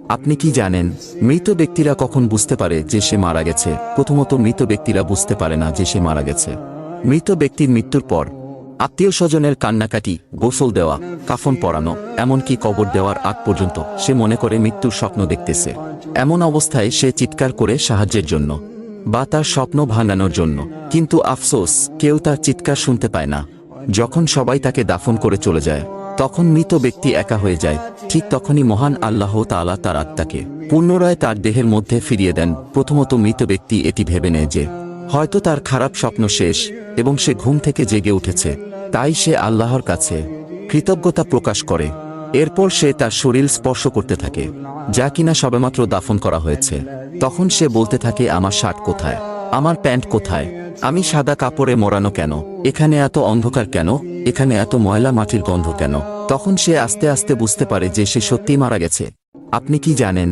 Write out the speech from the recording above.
আপনি কি জানেন মৃত ব্যক্তিরা কখন বুঝতে পারে যে সে মারা গেছে? প্রথমত, মৃত ব্যক্তিরা বুঝতে পারে না যে সে মারা গেছে। মৃত ব্যক্তির মৃত্যুর পর আত্মীয় স্বজনের কান্নাকাটি, গোসল দেওয়া, কাফন পরানো, এমনকি কবর দেওয়ার আগ পর্যন্ত সে মনে করে মৃত্যুর স্বপ্ন দেখতেছে। এমন অবস্থায় সে চিৎকার করে সাহায্যের জন্য বা তার স্বপ্ন ভাঙানোর জন্য। কিন্তু আফসোস, কেউ তার চিৎকার শুনতে পায় না। যখন সবাই তাকে দাফন করে চলে যায়, তখন মৃত ব্যক্তি একা হয়ে যায়। ঠিক তখনই মহান আল্লাহ তাআলা তার আত্মাকে পুনরায় তার দেহের মধ্যে ফিরিয়ে দেন। প্রথমত, মৃত ব্যক্তি এটি ভেবে নেয় যে হয়তো তার খারাপ স্বপ্ন শেষ এবং সে ঘুম থেকে জেগে উঠেছে। তাই সে আল্লাহর কাছে কৃতজ্ঞতা প্রকাশ করে। এরপর সে তার শরীর স্পর্শ করতে থাকে, যা কিনা সবেমাত্র দাফন করা হয়েছে। তখন সে বলতে থাকে, আমার শার্ট কোথায়? আমার প্যান্ট কোথায়? আমি সাদা কাপড়ে মোড়ানো কেন? এখানে এত অন্ধকার কেন? এখানে এত ময়লা মাটির গন্ধ কেন? তখন সে আস্তে আস্তে বুঝতে পারে যে সে সত্যিই মারা গেছে। আপনি কি জানেন